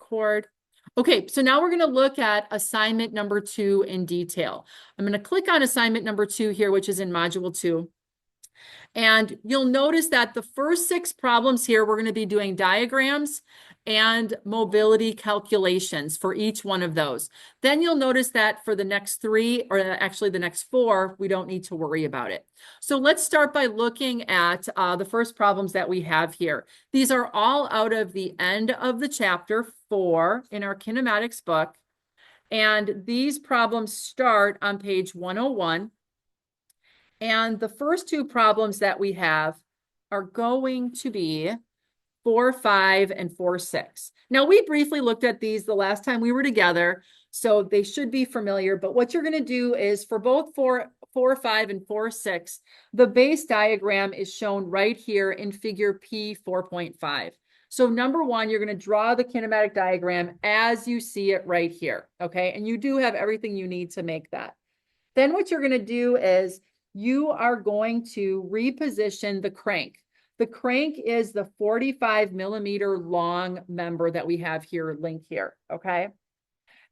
record. Okay, so now we're going to look at assignment number 2 in detail. I'm going to click on assignment number 2 here, which is in module 2. And you'll notice that the first 6 problems here, we're going to be doing diagrams and mobility calculations for each one of those. Then you'll notice that for the next 3, or actually the next 4, we don't need to worry about it. So let's start by looking at the first problems that we have here. These are all out of the end of the chapter 4 in our kinematics book. And these problems start on page 101. And the first 2 problems that we have are going to be 4.5 and 4.6. Now, we briefly looked at these the last time we were together, so they should be familiar. But what you're going to do is for both 4.5 and 4.6, the base diagram is shown right here in figure P 4.5. So number 1, you're going to draw the kinematic diagram as you see it right here, okay? And you do have everything you need to make that. Then what you're going to do is you are going to reposition the crank. The crank is the 45 millimeter long member that we have here, linked here, okay?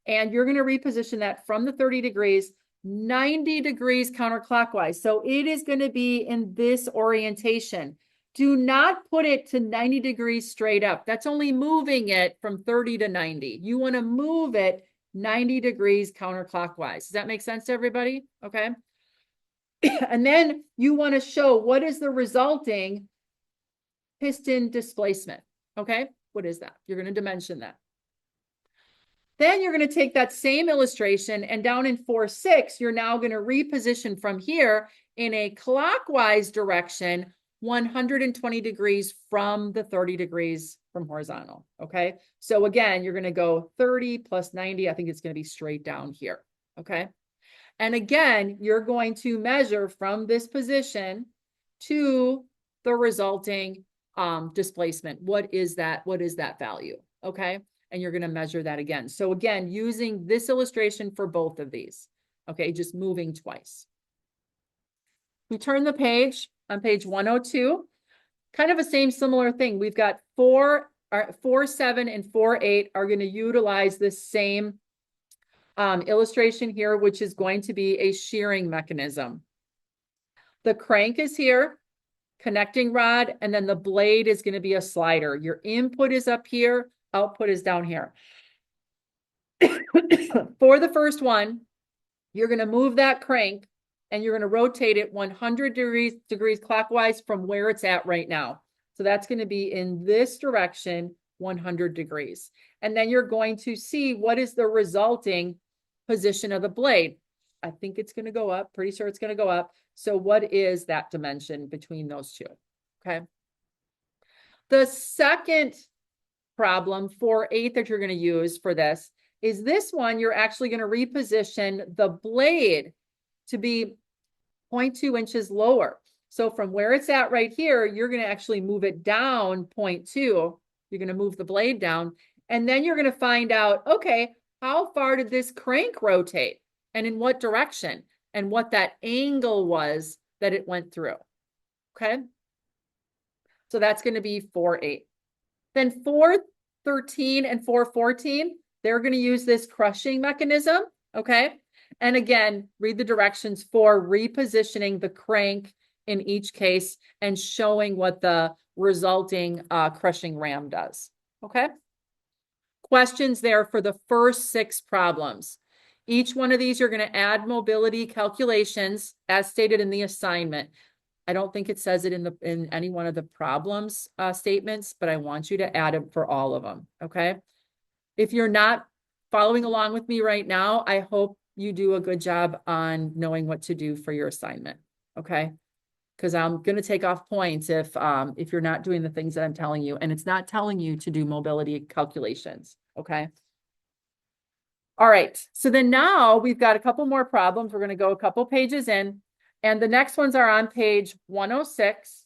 And you're going to reposition that from the 30 degrees, 90 degrees counterclockwise. So it is going to be in this orientation. Do not put it to 90 degrees straight up. That's only moving it from 30 to 90. You want to move it 90 degrees counterclockwise. Does that make sense to everybody? Okay. And then you want to show what is the resulting piston displacement. Okay. What is that? You're going to dimension that. Then you're going to take that same illustration and down in 4.6, you're now going to reposition from here in a clockwise direction, 120 degrees from the 30 degrees from horizontal. Okay. So again, you're going to go 30 plus 90. I think it's going to be straight down here. Okay. And again, you're going to measure from this position to the resulting displacement. What is that? What is that value? Okay. And you're going to measure that again. So again, using this illustration for both of these. Okay. Just moving twice. We turn the page on page 102, kind of a similar thing. We've got 4.7 and 4.8 are going to utilize this same illustration here, which is going to be a shearing mechanism. The crank is here, connecting rod, and then the blade is going to be a slider. Your input is up here, output is down here. For the first one, you're going to move that crank and you're going to rotate it 100 degrees clockwise from where it's at right now. So that's going to be in this direction, 100 degrees. And then you're going to see what is the resulting position of the blade. I think it's going to go up. Pretty sure it's going to go up. So what is that dimension between those two? Okay. The second problem, 4.8, that you're going to use for this is this one. You're actually going to reposition the blade to be 0.2 inches lower. So from where it's at right here, you're going to actually move it down 0.2. You're going to move the blade down. And then you're going to find out, okay, how far did this crank rotate and in what direction and what that angle was that it went through. Okay. So that's going to be 4.8. Then 4.13 and 4.14, they're going to use this crushing mechanism. Okay. And again, read the directions for repositioning the crank in each case and showing what the resulting crushing ram does. Okay. Questions there for the first 6 problems. Each one of these, you're going to add mobility calculations as stated in the assignment. I don't think it says it in any one of the problems statements, but I want you to add it for all of them. Okay. If you're not following along with me right now, I hope you do a good job on knowing what to do for your assignment. Okay. Because I'm going to take off points if you're not doing the things that I'm telling you, and it's not telling you to do mobility calculations. Okay. All right. So then now we've got a couple more problems. We're going to go a couple pages in, and the next ones are on page 106,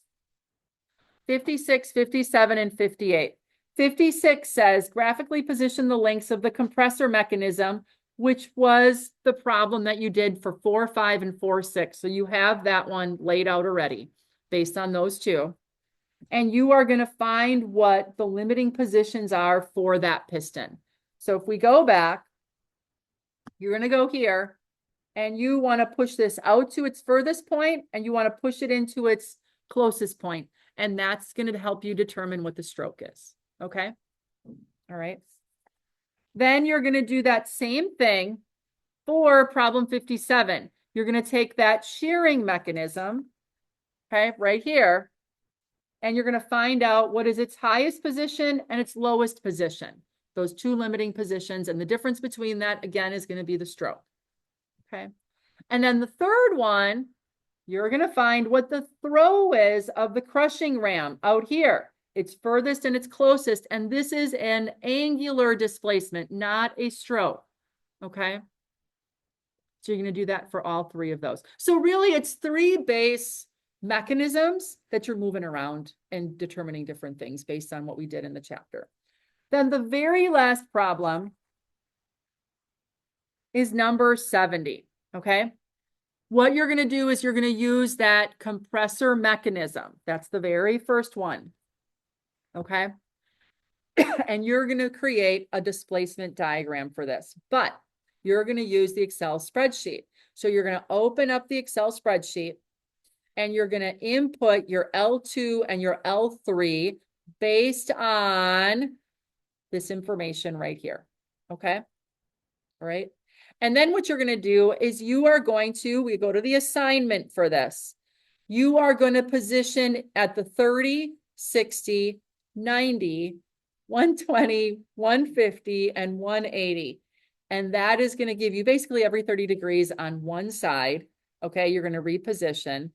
56, 57, and 58. 56 says graphically position the links of the compressor mechanism, which was the problem that you did for 4.5 and 4.6. So you have that one laid out already based on those two. and you are going to find what the limiting positions are for that piston. So if we go back, you're going to go here and you want to push this out to its furthest point and you want to push it into its closest point. And that's going to help you determine what the stroke is. Okay. All right. Then you're going to do that same thing for problem 57. You're going to take that shearing mechanism, okay, right here, and you're going to find out what is its highest position and its lowest position, those two limiting positions. And the difference between that, again, is going to be the stroke. Okay. And then the third one, you're going to find what the throw is of the crushing ram out here. It's furthest and it's closest. And this is an angular displacement, not a stroke. Okay. So you're going to do that for all three of those. So really it's three base mechanisms that you're moving around and determining different things based on what we did in the chapter. Then the very last problem is number 70. Okay. What you're going to do is you're going to use that compressor mechanism. That's the very first one. Okay. And you're going to create a displacement diagram for this, but you're going to use the Excel spreadsheet. So you're going to open up the Excel spreadsheet and you're going to input your L2 and your L3 based on this information right here. Okay. All right. And then what you're going to do is we go to the assignment for this. You are going to position at the 30, 60, 90, 120, 150, and 180. And that is going to give you basically every 30 degrees on one side. Okay, you're going to reposition.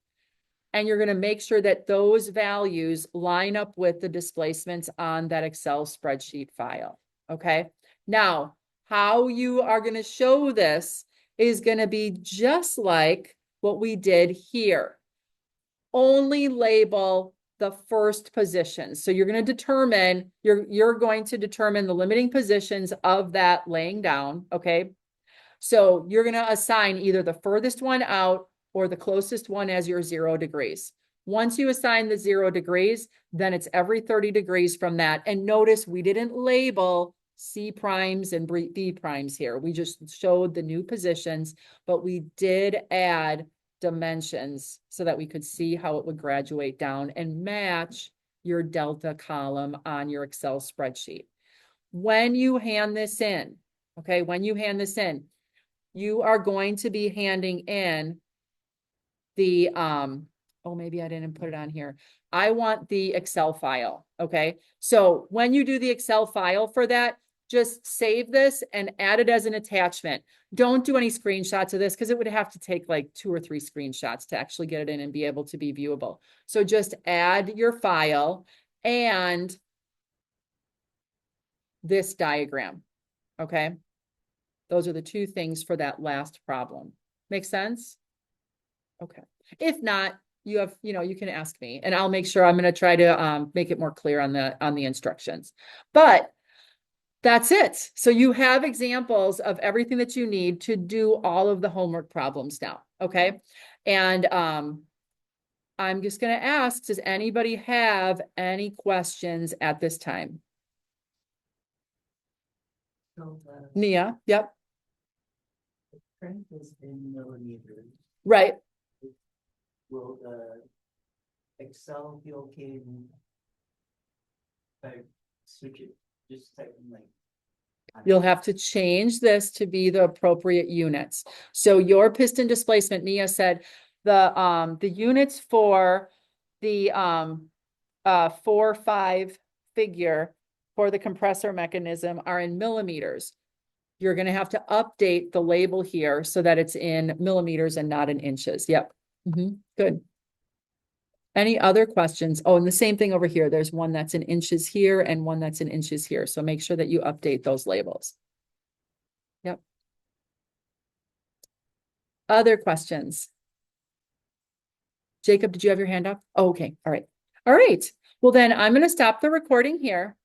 And you're going to make sure that those values line up with the displacements on that Excel spreadsheet file. Okay, now how you are going to show this is going to be just like what we did here. Only label the first position. So you're going to determine, you're going to determine the limiting positions of that laying down. Okay. So you're going to assign either the furthest one out or the closest one as your 0 degrees. Once you assign the 0 degrees, then it's every 30 degrees from that. And notice we didn't label C primes and B primes here. We just showed the new positions, but we did add dimensions so that we could see how it would graduate down and match your delta column on your Excel spreadsheet. When you hand this in, okay, you are going to be handing in the, oh, maybe I didn't put it on here. I want the Excel file, okay? So when you do the Excel file for that, just save this and add it as an attachment. Don't do any screenshots of this because it would have to take like 2 or 3 screenshots to actually get it in and be able to be viewable. So just add your file and this diagram, okay? Those are the two things for that last problem. Make sense? Okay. If not, you can ask me and I'll make sure I'm going to try to make it more clear on the instructions. But that's it. So you have examples of everything that you need to do all of the homework problems now. Okay. And I'm just going to ask, does anybody have any questions at this time? Nia, yep. The print is in millimeters. Right. Will the Excel be okay if I switch it? Just type in like. You'll have to change this to be the appropriate units. So your piston displacement, Nia said, the units for the 4-5 figure for the compressor mechanism are in millimeters. You're going to have to update the label here so that it's in millimeters and not in inches. Yep. Good. Any other questions? Oh, and the same thing over here. There's one that's in inches here and one that's in inches here. So make sure that you update those labels. Yep. Other questions? Jacob, did you have your hand up? Oh, okay. All right. All right. Well, then I'm going to stop the recording here.